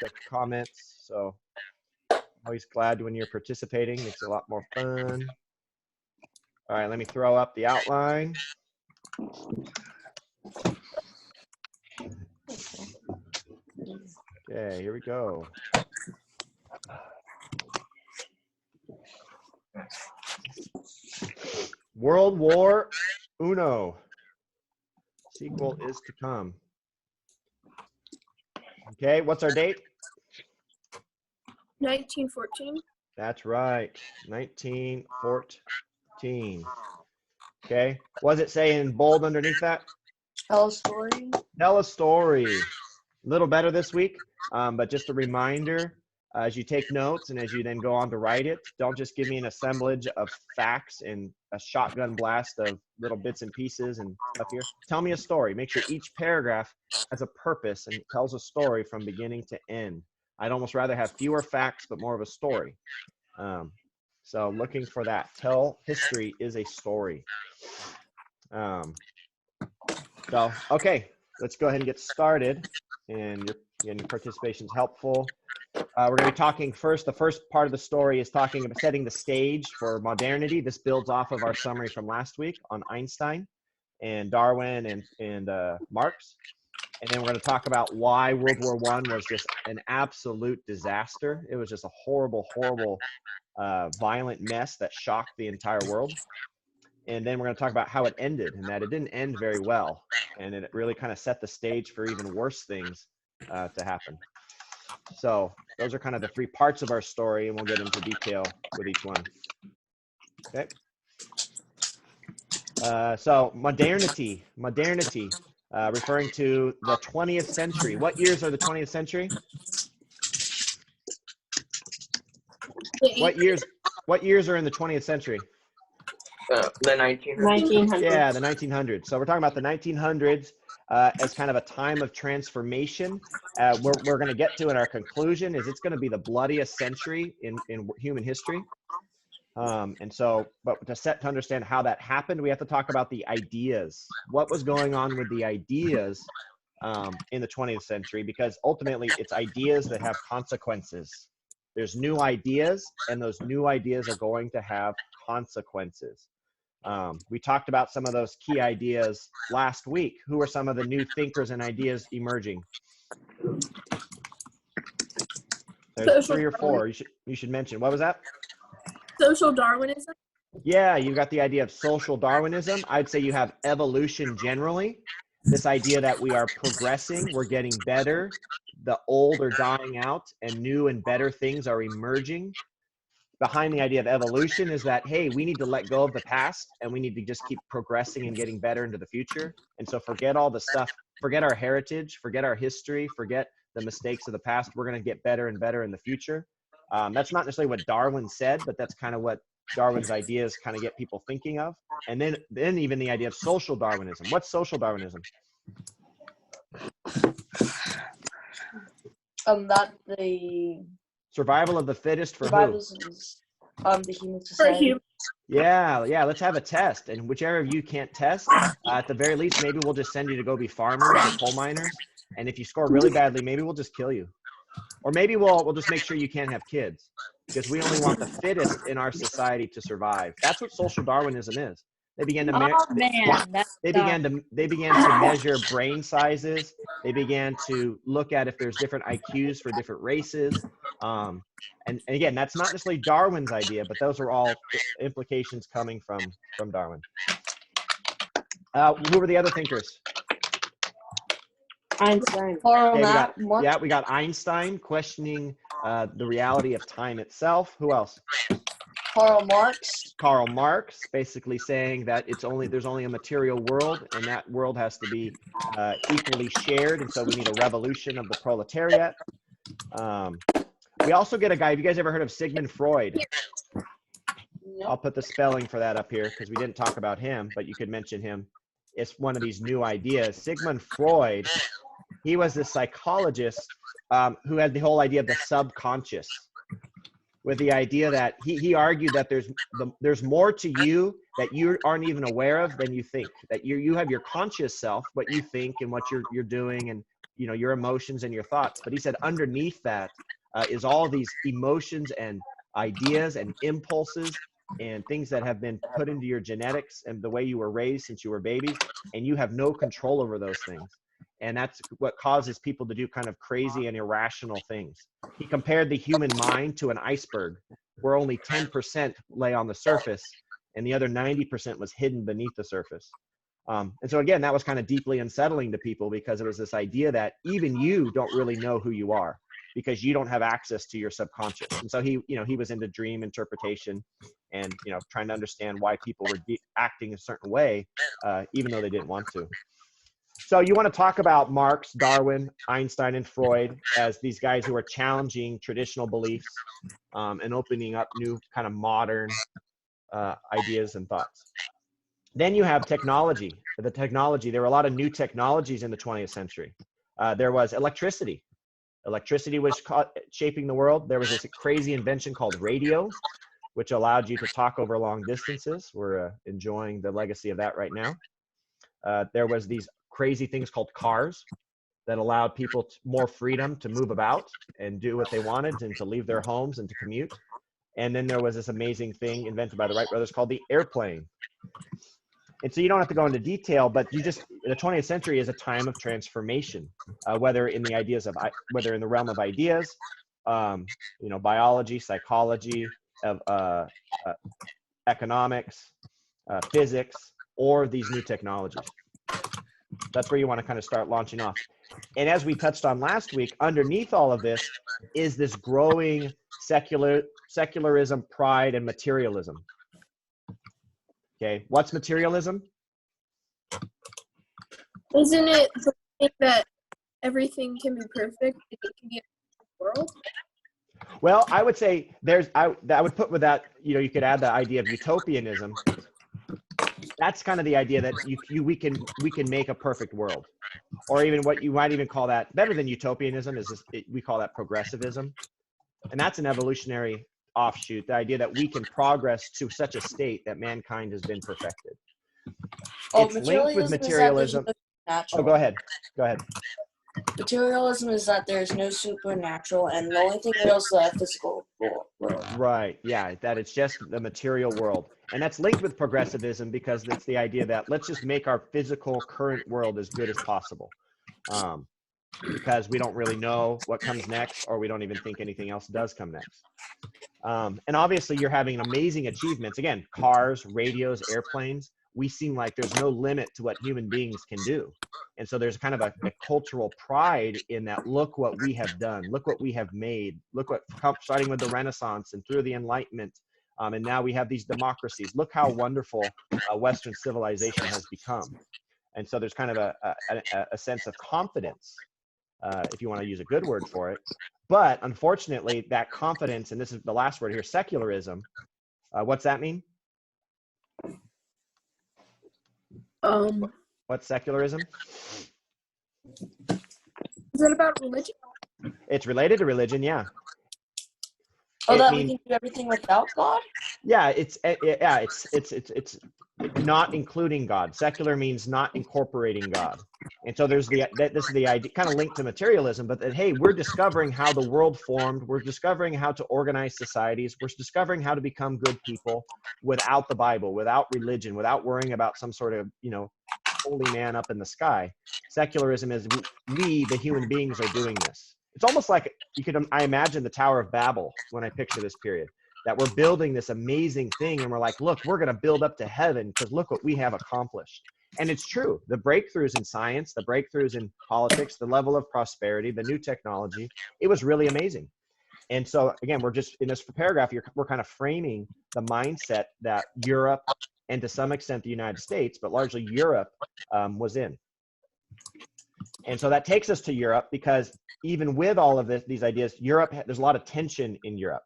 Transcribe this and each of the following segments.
the comments. So always glad when you're participating. Makes it a lot more fun. All right, let me throw up the outline. Okay, here we go. World War Uno. Sequel is to come. Okay, what's our date? 1914. That's right, 1914. Okay, what does it say in bold underneath that? Tell a story. Tell a story. A little better this week, but just a reminder, as you take notes and as you then go on to write it, don't just give me an assemblage of facts and a shotgun blast of little bits and pieces and stuff here. Tell me a story. Make sure each paragraph has a purpose and tells a story from beginning to end. I'd almost rather have fewer facts, but more of a story. So looking for that. Tell history is a story. So, okay, let's go ahead and get started. And your participation is helpful. We're going to be talking first. The first part of the story is talking about setting the stage for modernity. This builds off of our summary from last week on Einstein and Darwin and Marx. And then we're going to talk about why World War I was just an absolute disaster. It was just a horrible, horrible, violent mess that shocked the entire world. And then we're going to talk about how it ended and that it didn't end very well. And it really kind of set the stage for even worse things to happen. So those are kind of the three parts of our story, and we'll get into detail with each one. Okay. So modernity, referring to the 20th century. What years are the 20th century? What years are in the 20th century? The 1900s. Yeah, the 1900s. So we're talking about the 1900s as kind of a time of transformation. We're going to get to in our conclusion is it's going to be the bloodiest century in human history. And so, but to understand how that happened, we have to talk about the ideas. What was going on with the ideas in the 20th century? Because ultimately, it's ideas that have consequences. There's new ideas, and those new ideas are going to have consequences. We talked about some of those key ideas last week. Who are some of the new thinkers and ideas emerging? There's 3 or 4. You should mention. What was that? Social Darwinism. Yeah, you've got the idea of social Darwinism. I'd say you have evolution generally. This idea that we are progressing, we're getting better, the old are dying out, and new and better things are emerging. Behind the idea of evolution is that, hey, we need to let go of the past and we need to just keep progressing and getting better into the future. And so forget all the stuff, forget our heritage, forget our history, forget the mistakes of the past. We're going to get better and better in the future. That's not necessarily what Darwin said, but that's kind of what Darwin's ideas kind of get people thinking of. And then even the idea of social Darwinism. What's social Darwinism? That the Survival of the fittest for who? The human society. Yeah, let's have a test. And whichever of you can't test, at the very least, maybe we'll just send you to go be farmers or coal miners. And if you score really badly, maybe we'll just kill you. Or maybe we'll just make sure you can't have kids, because we only want the fittest in our society to survive. That's what social Darwinism is. They began to they began to measure brain sizes. They began to look at if there's different IQs for different races. And again, that's not necessarily Darwin's idea, but those are all implications coming from Darwin. Who were the other thinkers? Einstein. Okay, we got Einstein questioning the reality of time itself. Who else? Karl Marx, basically saying that there's only a material world, and that world has to be equally shared, and so we need a revolution of the proletariat. We also get a guy. Have you guys ever heard of Sigmund Freud? No. I'll put the spelling for that up here because we didn't talk about him, but you could mention him. It's one of these new ideas. Sigmund Freud, he was a psychologist who had the whole idea of the subconscious, with the idea that he argued that there's more to you that you aren't even aware of than you think. That you have your conscious self, what you think and what you're doing, and you know, your emotions and your thoughts. But he said underneath that is all these emotions and ideas and impulses and things that have been put into your genetics and the way you were raised since you were babies, and you have no control over those things. And that's what causes people to do kind of crazy and irrational things. He compared the human mind to an iceberg where only 10% lay on the surface and the other 90% was hidden beneath the surface. And so again, that was kind of deeply unsettling to people, because it was this idea that even you don't really know who you are, because you don't have access to your subconscious. And so he, you know, he was into dream interpretation and, you know, trying to understand why people were acting a certain way, even though they didn't want to. So you want to talk about Marx, Darwin, Einstein, and Freud as these guys who are challenging traditional beliefs and opening up new kind of modern ideas and thoughts. Then you have technology. There were a lot of new technologies in the 20th century. There was electricity. Electricity was shaping the world. There was this crazy invention called radio, which allowed you to talk over long distances. We're enjoying the legacy of that right now. There was these crazy things called cars that allowed people more freedom to move about and do what they wanted and to leave their homes and to commute. And then there was this amazing thing invented by the Wright brothers called the airplane. And so you don't have to go into detail, but the 20th century is a time of transformation, whether in the whether in the realm of ideas, you know, biology, psychology, economics, physics, or these new technologies. That's where you want to kind of start launching off. And as we touched on last week, underneath all of this is this growing secularism, pride, and materialism. Okay, what's materialism? Isn't it the thing that everything can be perfect? It can be a world. Well, I would say I would put with that, you know, you could add the idea of utopianism. That's kind of the idea that we can make a perfect world, or even what you might even call that better than utopianism is we call that progressivism, and that's an evolutionary offshoot, the idea that we can progress to such a state that mankind has been perfected. It's linked with materialism. Oh, go ahead. Materialism is that there's no supernatural, and the only thing that is the physical world. Right. Yeah. That it's just the material world, and that's linked with progressivism because it's the idea that let's just make our physical current world as good as possible, because we don't really know what comes next, or we don't even think anything else does come next. And obviously, you're having amazing achievements. Again, cars, radios, airplanes. We seem like there's no limit to what human beings can do. And so there's kind of a cultural pride in that. Look what we have done. Look what we have made. Look what, starting with the Renaissance and through the Enlightenment. And now we have these democracies. Look how wonderful Western civilization has become. And so there's kind of a sense of confidence, if you want to use a good word for it. But unfortunately, that confidence, and this is the last word here, secularism, what's that mean? What's secularism? Is it about religion? It's related to religion, yeah. Oh, that we can do everything without God? Yeah, it's not including God. Secular means not incorporating God. And so there's this is the idea, kind of linked to materialism, but that, hey, we're discovering how the world formed. We're discovering how to organize societies. We're discovering how to become good people without the Bible, without religion, without worrying about some sort of, you know, holy man up in the sky. Secularism is we, the human beings, are doing this. It's almost like I imagine the Tower of Babel when I picture this period, that we're building this amazing thing and we're like, look, we're going to build up to heaven because look what we have accomplished. And it's true. The breakthroughs in science, the breakthroughs in politics, the level of prosperity, the new technology, it was really amazing. And so again, we're just in this paragraph, we're kind of framing the mindset that Europe and to some extent the United States, but largely Europe was in. And so that takes us to Europe, because even with all of these ideas, there's a lot of tension in Europe.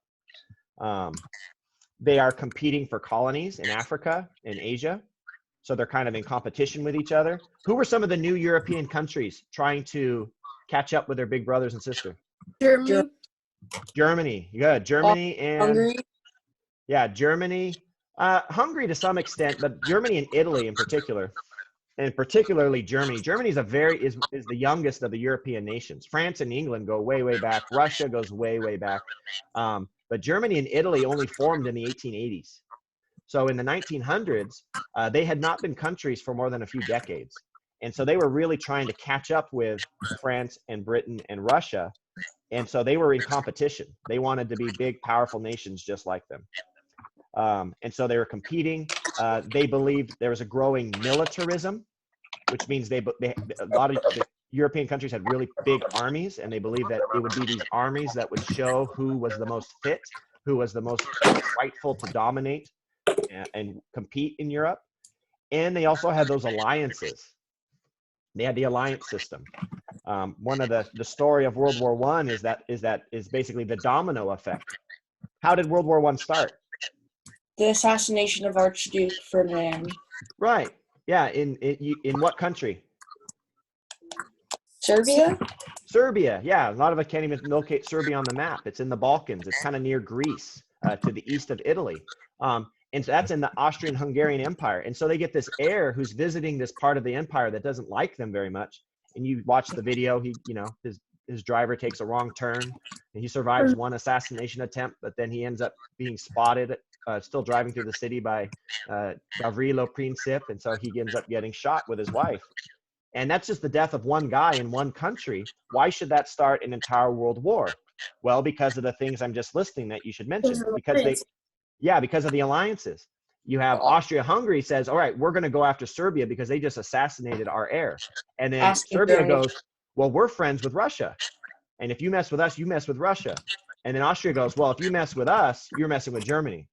They are competing for colonies in Africa and Asia. So they're kind of in competition with each other. Who were some of the new European countries trying to catch up with their big brothers and sisters? Germany. Good. Germany and Hungary. Yeah, Germany. Hungary to some extent, but Germany and Italy in particular. and particularly Germany. Germany is is the youngest of the European nations. France and England go way, way back. Russia goes way, way back. But Germany and Italy only formed in the 1880s. So in the 1900s, they had not been countries for more than a few decades. And so they were really trying to catch up with France and Britain and Russia. And so they were in competition. They wanted to be big, powerful nations just like them. And so they were competing. They believed there was a growing militarism, which means a lot of the European countries had really big armies, and they believed that it would be these armies that would show who was the most fit, who was the most rightful to dominate and compete in Europe. And they also had those alliances. They had the alliance system. One of the story of World War I is basically the domino effect. How did World War I start? The assassination of Archduke Ferdinand. Right. Yeah. In what country? Serbia? Serbia. Yeah. A lot of us can't even locate Serbia on the map. It's in the Balkans. It's kind of near Greece, to the east of Italy. And so that's in the Austrian-Hungarian Empire. And so they get this heir who's visiting this part of the empire that doesn't like them very much. And you watch the video, his driver takes a wrong turn and he survives one assassination attempt, but then he ends up being spotted still driving through the city by Gavrilo Princip. And so he ends up getting shot with his wife. And that's just the death of one guy in one country. Why should that start an entire world war? Well, because of the things I'm just listing that you should mention. Because of the alliances. You have Austria-Hungary says, all right, we're going to go after Serbia because they just assassinated our heir. And then Serbia goes, well, we're friends with Russia. And if you mess with us, you mess with Russia. And then Austria goes, well, if you mess with us, you're messing with Germany.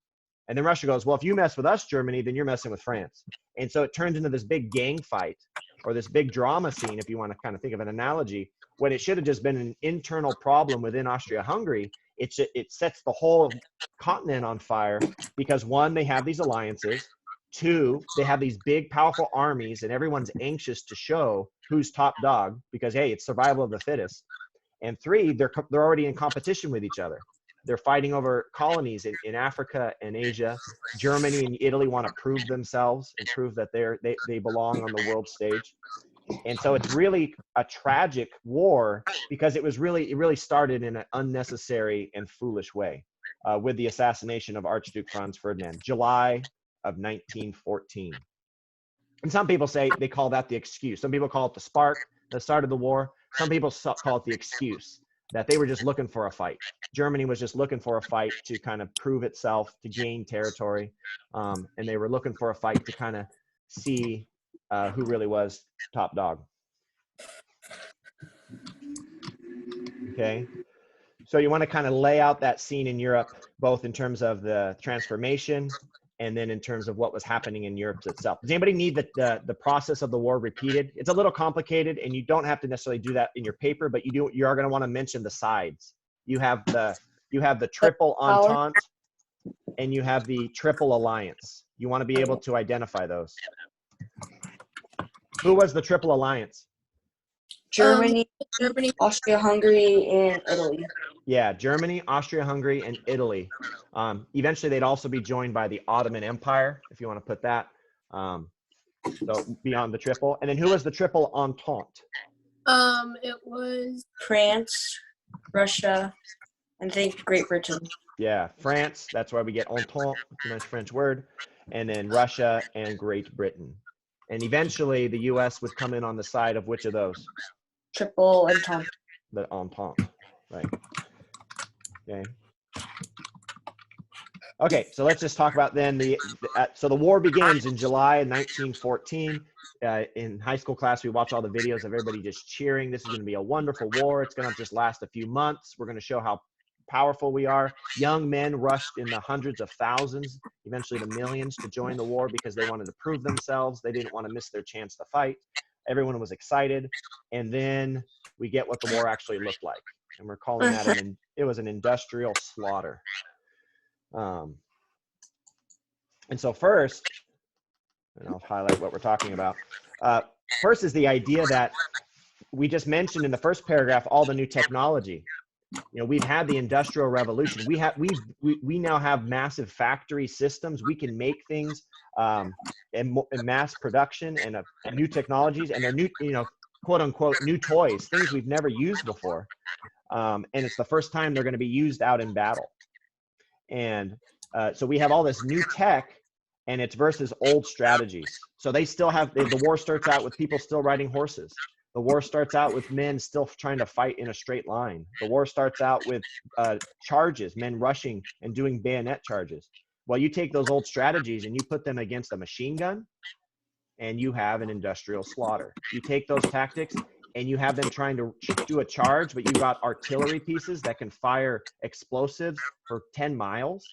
And then Russia goes, well, if you mess with us, Germany, then you're messing with France. And so it turns into this big gang fight or this big drama scene, if you want to kind of think of an analogy, when it should have just been an internal problem within Austria-Hungary. It sets the whole continent on fire because one, they have these alliances. Two, they have these big, powerful armies, and everyone's anxious to show who's top dog because, hey, it's survival of the fittest. And three, they're already in competition with each other. They're fighting over colonies in Africa and Asia. Germany and Italy want to prove themselves and prove that they belong on the world stage. And so it's really a tragic war because it really started in an unnecessary and foolish way with the assassination of Archduke Franz Ferdinand, July of 1914. And some people say they call that the excuse. Some people call it the spark that started the war. Some people call it the excuse that they were just looking for a fight. Germany was just looking for a fight to kind of prove itself, to gain territory. And they were looking for a fight to kind of see who really was top dog. Okay, so you want to kind of lay out that scene in Europe, both in terms of the transformation and then in terms of what was happening in Europe itself. Does anybody need the process of the war repeated? It's a little complicated, and you don't have to necessarily do that in your paper, but you are going to want to mention the sides. You have the triple entente, and you have the triple alliance. You want to be able to identify those. Who was the triple alliance? Germany, Austria-Hungary, and Italy. Yeah, Germany, Austria-Hungary, and Italy. Eventually, they'd also be joined by the Ottoman Empire, if you want to put that. So beyond the triple. And then who was the triple entente? It was France, Russia, and I think Great Britain. Yeah, France. That's why we get entente. It's a nice French word. And then Russia and Great Britain. And eventually, the U.S. would come in on the side of which of those? Triple entente. The entente, right. Okay. Okay, so let's just talk about then so the war begins in July of 1914. In high school class, we watch all the videos of everybody just cheering. This is going to be a wonderful war. It's going to just last a few months. We're going to show how powerful we are. Young men rushed in the hundreds of thousands, eventually the millions, to join the war because they wanted to prove themselves. They didn't want to miss their chance to fight. Everyone was excited. And then we get what the war actually looked like. And we're calling that it was an industrial slaughter. And so first, and I'll highlight what we're talking about. First is the idea that we just mentioned in the first paragraph, all the new technology. You know, we've had the Industrial Revolution. We now have massive factory systems. We can make things in mass production and new technologies, and they're new, you know, quote unquote, new toys, things we've never used before. And it's the first time they're going to be used out in battle. And so we have all this new tech, and it's versus old strategies. So they still have, the war starts out with people still riding horses. The war starts out with men still trying to fight in a straight line. The war starts out with charges, men rushing and doing bayonet charges. Well, you take those old strategies and you put them against a machine gun, and you have an industrial slaughter. You take those tactics and you have them trying to do a charge, but you've got artillery pieces that can fire explosives for 10 miles.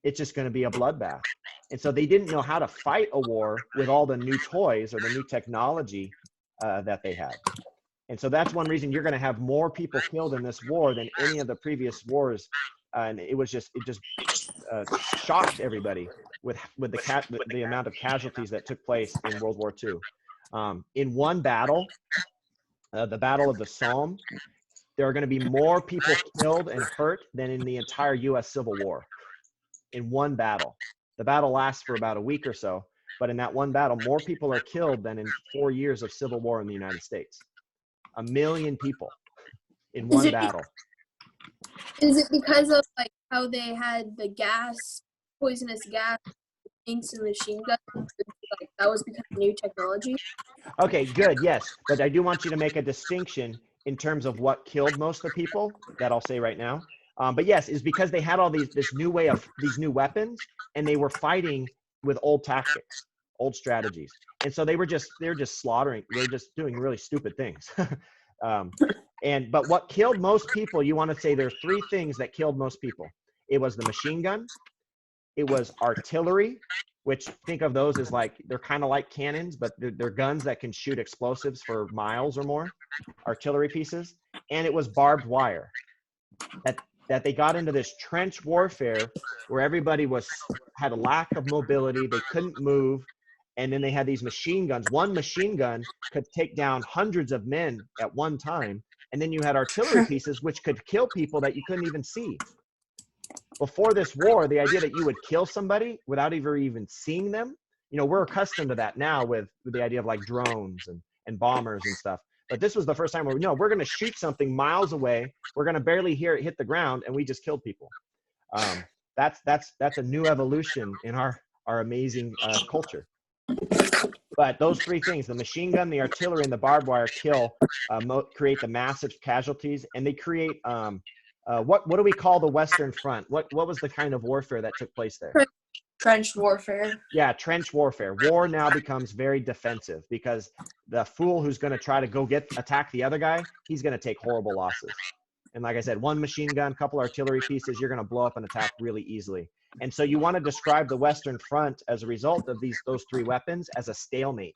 It's just going to be a bloodbath. And so they didn't know how to fight a war with all the new toys or the new technology that they had. And so that's one reason you're going to have more people killed in this war than any of the previous wars. And it just shocked everybody with the amount of casualties that took place in World War II. In one battle, the Battle of the Somme, there are going to be more people killed and hurt than in the entire U.S. Civil War. In one battle. The battle lasts for about a week or so, but in that one battle, more people are killed than in 4 years of civil war in the United States. 1 million people in one battle. Is it because of like how they had the gas, poisonous gas, tanks and machine guns? Like that was because of new technology? Okay, good, yes. But I do want you to make a distinction in terms of what killed most of the people, that I'll say right now. But yes, is because they had all this new way of these new weapons, and they were fighting with old tactics, old strategies. And so they were just slaughtering, they were just doing really stupid things. But what killed most people, you want to say there's 3 things that killed most people. It was the machine gun, it was artillery, which think of those as like, they're kind of like cannons, but they're guns that can shoot explosives for miles or more, artillery pieces, and it was barbed wire. That they got into this trench warfare where everybody had a lack of mobility, they couldn't move, and then they had these machine guns. One machine gun could take down hundreds of men at one time, and then you had artillery pieces which could kill people that you couldn't even see. Before this war, the idea that you would kill somebody without even seeing them, you know, we're accustomed to that now with the idea of like drones and bombers and stuff. But this was the first time where we're going to shoot something miles away. We're going to barely hear it hit the ground, and we just killed people. That's a new evolution in our amazing culture. But those 3 things, the machine gun, the artillery, and the barbed wire create the massive casualties, and they create, what do we call the Western Front? What was the kind of warfare that took place there? Trench warfare. Yeah, trench warfare. War now becomes very defensive because the fool who's going to try to attack the other guy, he's going to take horrible losses. And like I said, 1 machine gun, couple artillery pieces, you're going to blow up an attack really easily. And so you want to describe the Western Front as a result of those 3 weapons as a stalemate.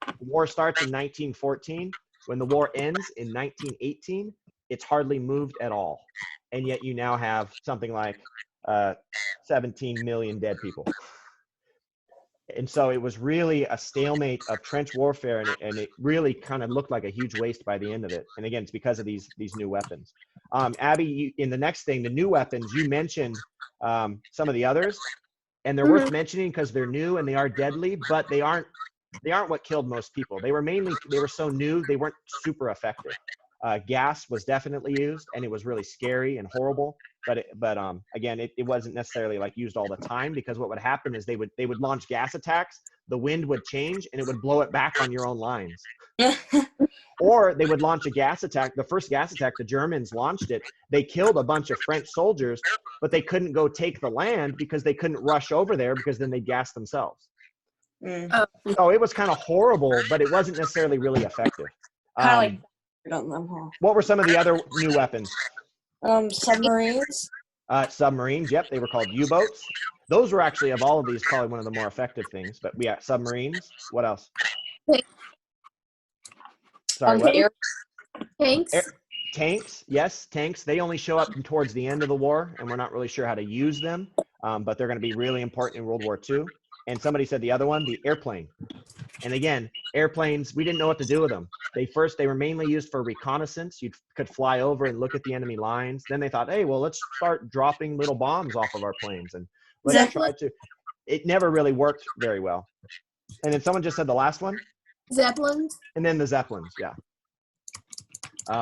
The war starts in 1914. When the war ends in 1918, it's hardly moved at all. And yet you now have something like 17 million dead people. And so it was really a stalemate of trench warfare, and it really kind of looked like a huge waste by the end of it. And again, it's because of these new weapons. Abby, in the next thing, the new weapons, you mentioned some of the others, and they're worth mentioning because they're new and they are deadly, but they aren't what killed most people. They were so new, they weren't super effective. Gas was definitely used, and it was really scary and horrible. But again, it wasn't necessarily like used all the time, because what would happen is they would launch gas attacks. The wind would change and it would blow it back on your own lines. Or they would launch a gas attack. The first gas attack, the Germans launched it. They killed a bunch of French soldiers, but they couldn't go take the land because they couldn't rush over there, because then they'd gas themselves. So it was kind of horrible, but it wasn't necessarily really effective. What were some of the other new weapons? Submarines. Submarines, yep, they were called U-boats. Those were actually, of all of these, probably one of the more effective things. But we got submarines. What else? Sorry, what? Tanks. Tanks, yes, tanks. They only show up towards the end of the war, and we're not really sure how to use them. But they're going to be really important in World War II. And somebody said the other one, the airplane. And again, airplanes, we didn't know what to do with them. They were mainly used for reconnaissance. You could fly over and look at the enemy lines. Then they thought, hey, well, let's start dropping little bombs off of our planes and let's try to. It never really worked very well. And then someone just said the last one. Zeppelins. And then the Zeppelins, yeah.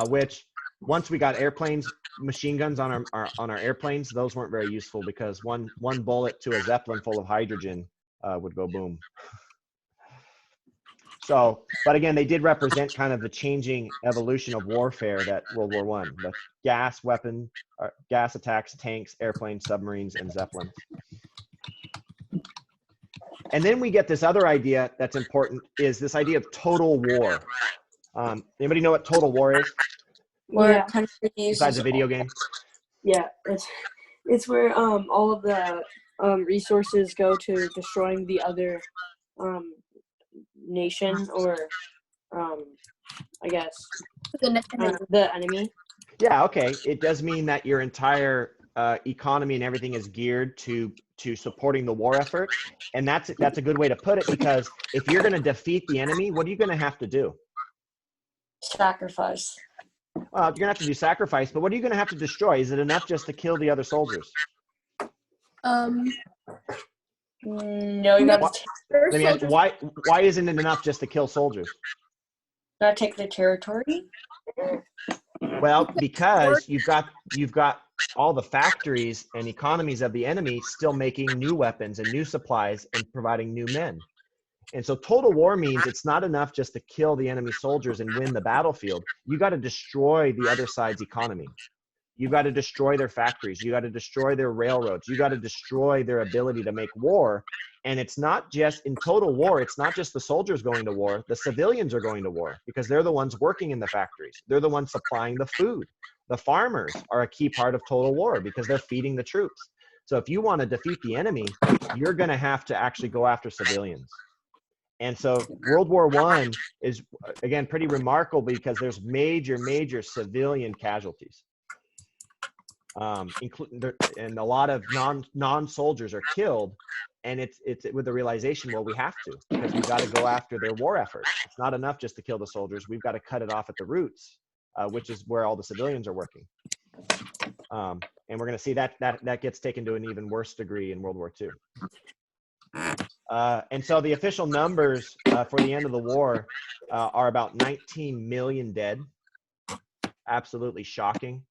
Which once we got airplanes, machine guns on our airplanes, those weren't very useful because one bullet to a Zeppelin full of hydrogen would go boom. So, but again, they did represent kind of the changing evolution of warfare that World War I, the gas weapon, gas attacks, tanks, airplanes, submarines, and Zeppelins. And then we get this other idea that's important, is this idea of total war. Anybody know what total war is? Where Yeah. country Besides uses a video game? Yeah, it's where all of the resources go to destroying the other nation or I guess the enemy. Yeah, okay. It does mean that your entire economy and everything is geared to supporting the war effort, and that's a good way to put it, because if you're going to defeat the enemy, what are you going to have to do? sacrifice. Well, you're going to have to do sacrifice, but what are you going to have to destroy? Is it enough just to kill the other soldiers? No, you gotta, Let me ask, why isn't it enough just to kill soldiers? gotta take the territory. Well, because you've got all the factories and economies of the enemy still making new weapons and new supplies and providing new men. And so total war means it's not enough just to kill the enemy soldiers and win the battlefield. You got to destroy the other side's economy. You got to destroy their factories. You got to destroy their railroads. You got to destroy their ability to make war. And it's not just in total war. It's not just the soldiers going to war. The civilians are going to war because they're the ones working in the factories. They're the ones supplying the food. The farmers are a key part of total war because they're feeding the troops. So if you want to defeat the enemy, you're going to have to actually go after civilians. And so World War I is, again, pretty remarkable because there's major civilian casualties. And a lot of non-soldiers are killed, and it's with the realization, well, we have to, because we've got to go after their war effort. It's not enough just to kill the soldiers. We've got to cut it off at the roots, which is where all the civilians are working. And we're going to see that gets taken to an even worse degree in World War II. And so the official numbers for the end of the war are about 19 million dead. Absolutely shocking.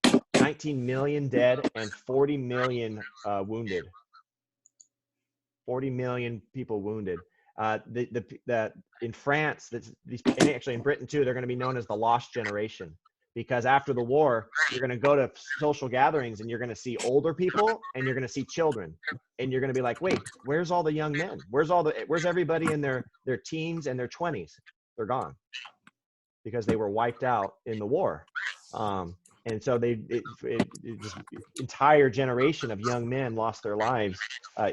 19 million dead and 40 million wounded. 40 million people wounded. In France, and actually in Britain too, they're going to be known as the lost generation, because after the war, you're going to go to social gatherings and you're going to see older people and you're going to see children, and you're going to be like, wait, where's all the young men? Where's everybody in their teens and their 20s? They're gone because they were wiped out in the war. And so this entire generation of young men lost their lives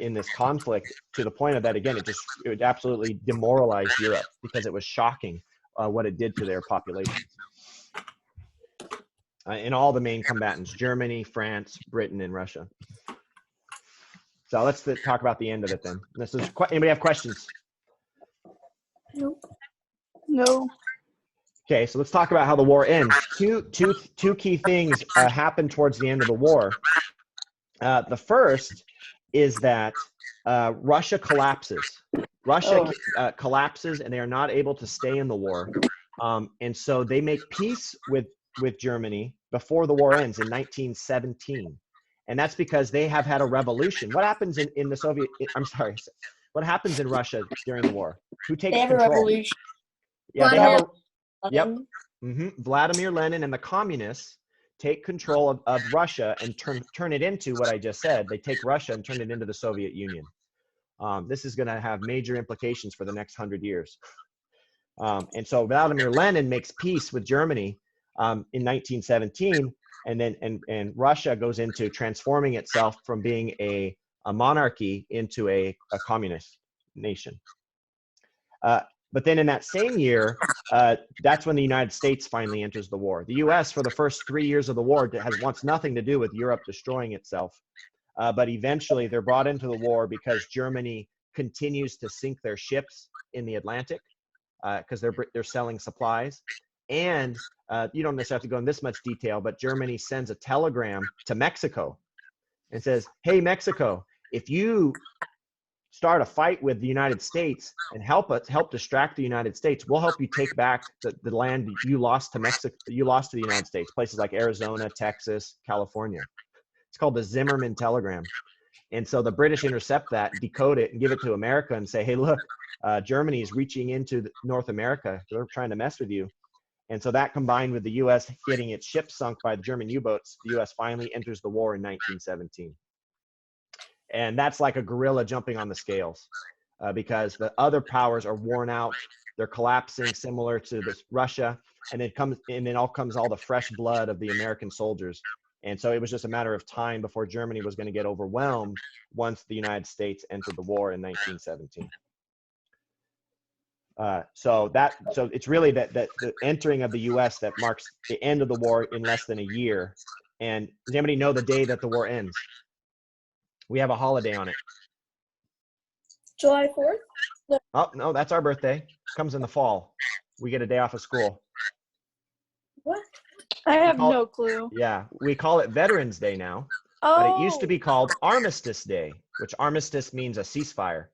in this conflict, to the point of that, again, it absolutely demoralized Europe because it was shocking what it did to their populations. And all the main combatants: Germany, France, Britain, and Russia. So let's talk about the end of it then. Anybody have questions? Nope. No. Okay, so let's talk about how the war ends. Two key things happen towards the end of the war. The first is that Russia collapses. Russia collapses, and they are not able to stay in the war. And so they make peace with Germany before the war ends in 1917. And that's because they have had a revolution. What happens in the Soviet, I'm sorry, what happens in Russia during the war? Who takes They have control? a revolution. Yeah, they have a, yep. Lenin. Vladimir Lenin and the communists take control of Russia and turn it into what I just said. They take Russia and turn it into the Soviet Union. This is going to have major implications for the next 100 years. And so Vladimir Lenin makes peace with Germany in 1917, and Russia goes into transforming itself from being a monarchy into a communist nation. But then in that same year, that's when the United States finally enters the war. The U.S., for the first 3 years of the war, wants nothing to do with Europe destroying itself. But eventually they're brought into the war because Germany continues to sink their ships in the Atlantic because they're selling supplies. And you don't necessarily have to go in this much detail, but Germany sends a telegram to Mexico and says, hey, Mexico, if you start a fight with the United States and help distract the United States, we'll help you take back the land you lost to Mexico, you lost to the United States, places like Arizona, Texas, California. It's called the Zimmerman telegram. And so the British intercept that, decode it, and give it to America and say, hey, look, Germany is reaching into North America. They're trying to mess with you. And so that, combined with the U.S. getting its ship sunk by the German U-boats, the U.S. finally enters the war in 1917. And that's like a gorilla jumping on the scales, because the other powers are worn out. They're collapsing, similar to Russia. And then all the fresh blood of the American soldiers. And so it was just a matter of time before Germany was going to get overwhelmed once the United States entered the war in 1917. So it's really that the entering of the U.S. that marks the end of the war in less than a year. And does anybody know the day that the war ends? We have a holiday on it. July 4th? Oh, no, that's our birthday. It comes in the fall. We get a day off of school. What? I have no clue. Yeah, we call it Veterans Day now, Oh. but it used to be called Armistice Day, which armistice means a ceasefire.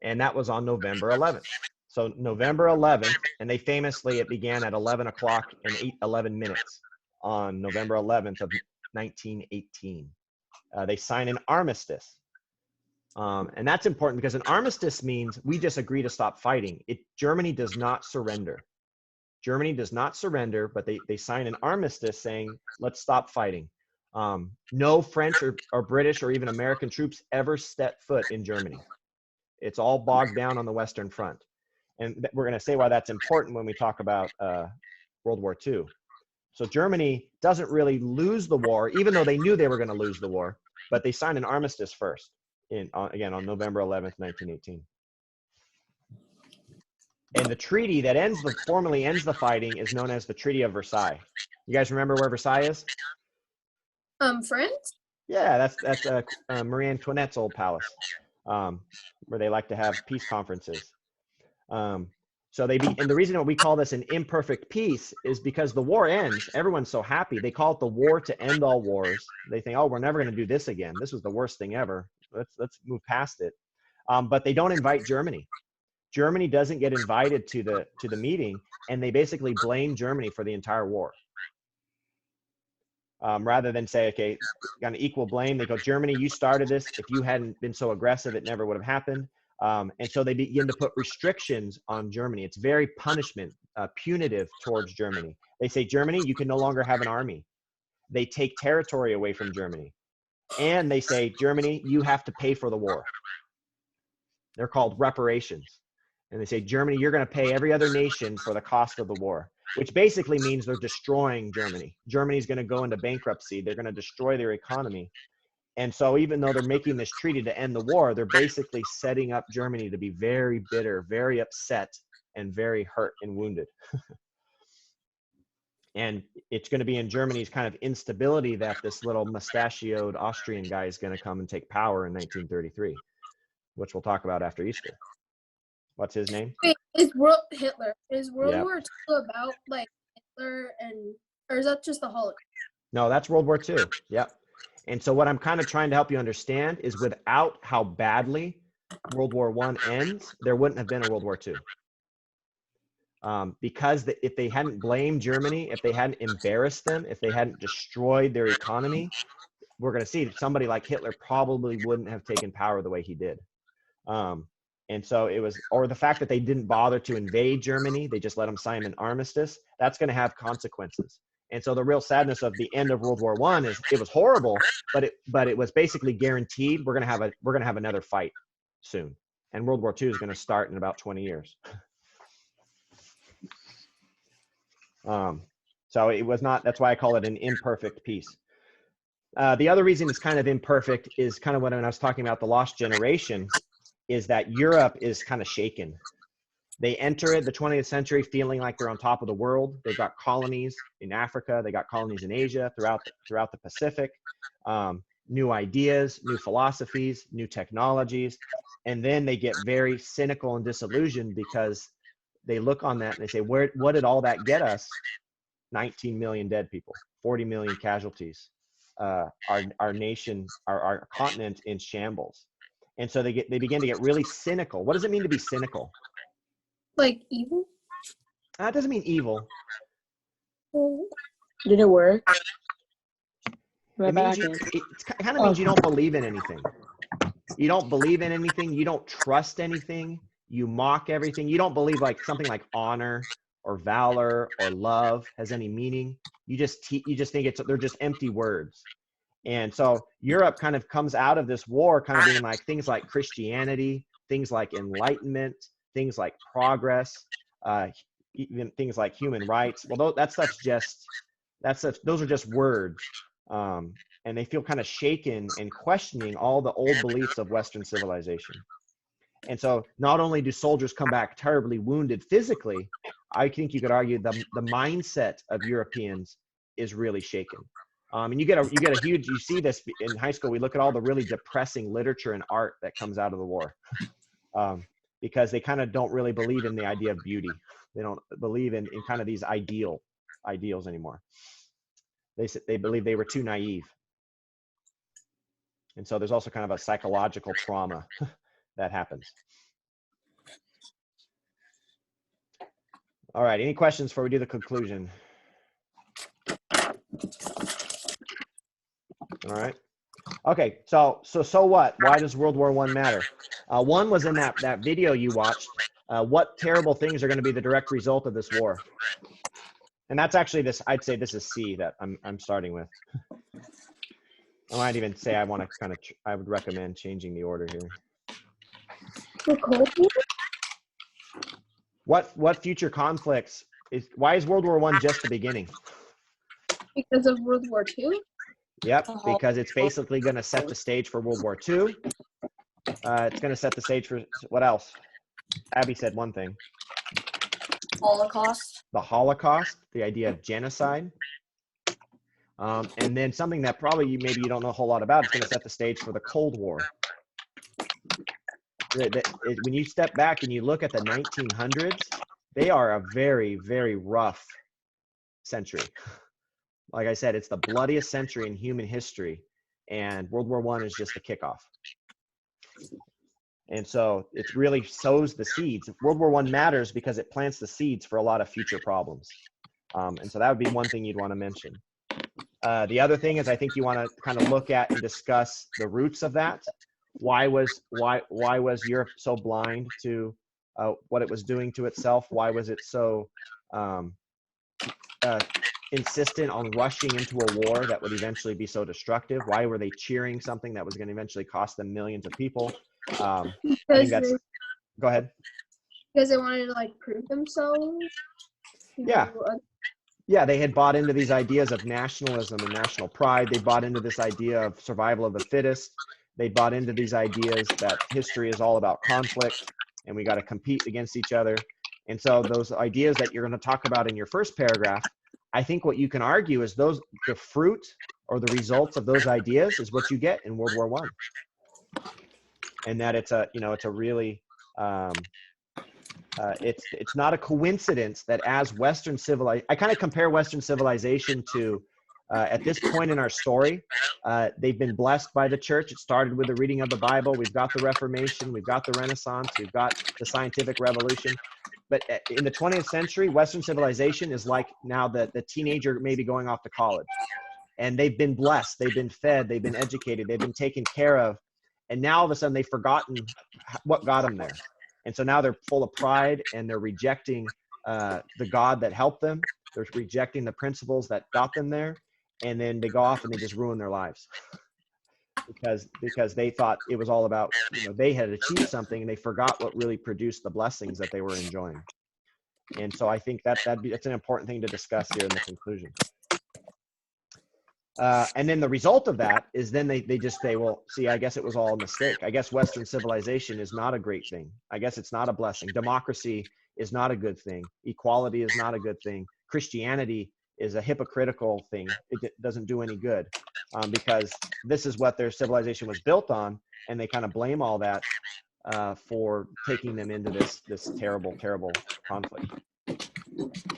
And that was on November 11th. So November 11th, and they famously, it began at 11 o'clock and 11 minutes on November 11th of 1918. They sign an armistice. And that's important because an armistice means we just agree to stop fighting. Germany does not surrender. Germany does not surrender, but they sign an armistice saying, let's stop fighting. No French or British or even American troops ever step foot in Germany. It's all bogged down on the Western Front. And we're going to say why that's important when we talk about World War II. So Germany doesn't really lose the war, even though they knew they were going to lose the war, but they signed an armistice first, again, on November 11th, 1918. And the treaty that formally ends the fighting is known as the Treaty of Versailles. You guys remember where Versailles is? France? Yeah, that's Marie Antoinette's old palace, where they like to have peace conferences. And the reason that we call this an imperfect peace is because the war ends. Everyone's so happy. They call it the war to end all wars. They think, oh, we're never going to do this again. This was the worst thing ever. Let's move past it. But they don't invite Germany. Germany doesn't get invited to the meeting, and they basically blame Germany for the entire war. Rather than say, okay, got an equal blame, they go, Germany, you started this. If you hadn't been so aggressive, it never would have happened. And so they begin to put restrictions on Germany. It's very punitive towards Germany. They say, Germany, you can no longer have an army. They take territory away from Germany. And they say, Germany, you have to pay for the war. They're called reparations. And they say, Germany, you're going to pay every other nation for the cost of the war, which basically means they're destroying Germany. Germany's going to go into bankruptcy. They're going to destroy their economy. And so even though they're making this treaty to end the war, they're basically setting up Germany to be very bitter, very upset, and very hurt and wounded. And it's going to be in Germany's kind of instability that this little mustachioed Austrian guy is going to come and take power in 1933, which we'll talk about after Easter. What's his name? Wait, Hitler. Is World War II about like Hitler or is that just the Holocaust? No, that's World War II. Yep. And so what I'm kind of trying to help you understand is without how badly World War I ends, there wouldn't have been a World War II. Because if they hadn't blamed Germany, if they hadn't embarrassed them, if they hadn't destroyed their economy, we're going to see that somebody like Hitler probably wouldn't have taken power the way he did. And so it was, or the fact that they didn't bother to invade Germany, they just let them sign an armistice, that's going to have consequences. And so the real sadness of the end of World War I is it was horrible, but it was basically guaranteed we're going to have another fight soon. And World War II is going to start in about 20 years. So it was not, that's why I call it an imperfect peace. The other reason it's kind of imperfect is kind of when I was talking about the lost generation, is that Europe is kind of shaken. They enter the 20th century feeling like they're on top of the world. They've got colonies in Africa. They got colonies in Asia, throughout the Pacific, new ideas, new philosophies, new technologies. And then they get very cynical and disillusioned because they look on that and they say, what did all that get us? 19 million dead people, 40 million casualties, our nation, our continent in shambles. And so they begin to get really cynical. What does it mean to be cynical? Like evil? That doesn't mean evil. Did it work? It means it kind of means you don't believe in anything. You don't believe in anything. You don't trust anything. You mock everything. You don't believe like something like honor or valor or love has any meaning. You just think they're just empty words. And so Europe kind of comes out of this war kind of being like things like Christianity, things like enlightenment, things like progress, even things like human rights. Well, that stuff's just those are just words. And they feel kind of shaken and questioning all the old beliefs of Western civilization. And so not only do soldiers come back terribly wounded physically, I think you could argue the mindset of Europeans is really shaken. And you get a huge, you see this in high school, we look at all the really depressing literature and art that comes out of the war. Because they kind of don't really believe in the idea of beauty. They don't believe in kind of these ideals anymore. They believe they were too naive. And so there's also kind of a psychological trauma that happens. All right, any questions before we do the conclusion? All right. Okay, so what? Why does World War I matter? One was in that video you watched. What terrible things are going to be the direct result of this war? And that's actually this. I'd say this is C that I'm starting with. I might even say I want to I would recommend changing the order here. The Cold War? What future conflicts why is World War I just the beginning? Because of World War II? Yep, because it's basically going to set the stage for World War II. It's going to set the stage for what else? Abby said one thing. Holocaust. The Holocaust, the idea of genocide. And then something that probably maybe you don't know a whole lot about, it's going to set the stage for the Cold War. When you step back and you look at the 1900s, they are a very, very rough century. Like I said, it's the bloodiest century in human history, and World War I is just the kickoff. And so it really sows the seeds. World War I matters because it plants the seeds for a lot of future problems. And so that would be one thing you'd want to mention. The other thing is I think you want to kind of look at and discuss the roots of that. Why was Europe so blind to what it was doing to itself? Why was it so insistent on rushing into a war that would eventually be so destructive? Why were they cheering something that was going to eventually cost them millions of people? I think that's. Go ahead. Because they wanted to like prove themselves. Yeah. Yeah, they had bought into these ideas of nationalism and national pride. They bought into this idea of survival of the fittest. They bought into these ideas that history is all about conflict and we got to compete against each other. And so those ideas that you're going to talk about in your first paragraph, I think what you can argue is the fruit or the results of those ideas is what you get in World War I. And that it's a really, it's not a coincidence that as Western civilization, I kind of compare Western civilization to, at this point in our story, they've been blessed by the church. It started with the reading of the Bible. We've got the Reformation. We've got the Renaissance. We've got the scientific revolution. But in the 20th century, Western civilization is like now the teenager maybe going off to college. And they've been blessed. They've been fed. They've been educated. They've been taken care of. And now all of a sudden they've forgotten what got them there. And so now they're full of pride and they're rejecting the God that helped them. They're rejecting the principles that got them there. And then they go off and they just ruin their lives because they thought it was all about, they had achieved something and they forgot what really produced the blessings that they were enjoying. And so I think that's an important thing to discuss here in the conclusion. And then the result of that is then they just say, well, see, I guess it was all a mistake. I guess Western civilization is not a great thing. I guess it's not a blessing. Democracy is not a good thing. Equality is not a good thing. Christianity is a hypocritical thing. It doesn't do any good because this is what their civilization was built on. And they kind of blame all that for taking them into this terrible, terrible conflict.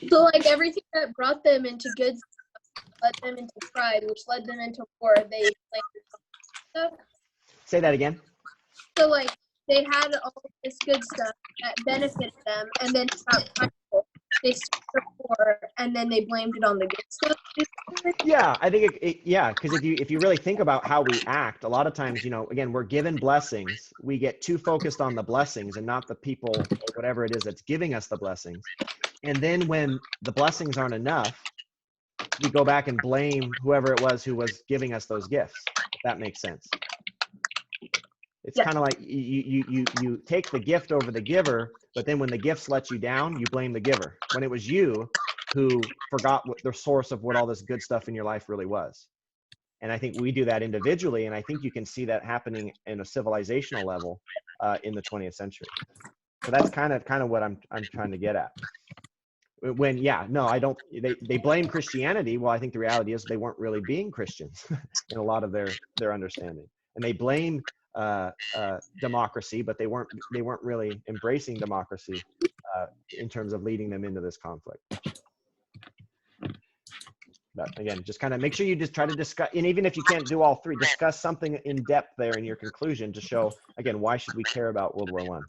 So like everything that brought them into good stuff led them into pride, which led them into war. They blamed stuff. Say that again. So like they had all this good stuff that benefited them, and then it got prideful. They started war, and then they blamed it on the good stuff. Yeah, I think yeah, because if you really think about how we act, a lot of times, again, we're given blessings. We get too focused on the blessings and not the people or whatever it is that's giving us the blessings. And then when the blessings aren't enough, we go back and blame whoever it was who was giving us those gifts, if that makes sense. It's kind of like you take the gift over the giver, but then when the gifts let you down, you blame the giver, when it was you who forgot what the source of what all this good stuff in your life really was. And I think we do that individually, and I think you can see that happening in a civilizational level in the 20th century. So that's kind of what I'm trying to get at. When I don't. They blame Christianity. Well, I think the reality is they weren't really being Christians in a lot of their understanding, and they blame democracy, but they weren't really embracing democracy in terms of leading them into this conflict. But again, just kind of make sure you just try to discuss, and even if you can't do all three, discuss something in depth there in your conclusion to show, again, why should we care about World War I?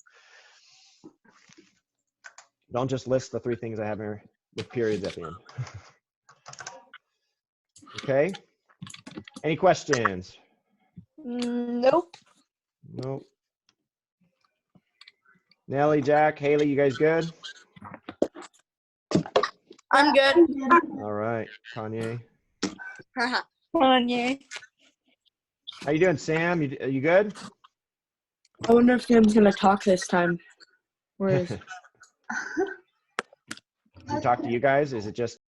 Don't just list the 3 things I have here with periods at the end. Okay. Any questions? Nope. Nope. Nellie, Jack, Haley, you guys good? I'm good. All right. Kanye. Kanye. How you doing, Sam? You good? I wonder if Sam's gonna talk this time. Where is? Did he talk to you guys? Is it just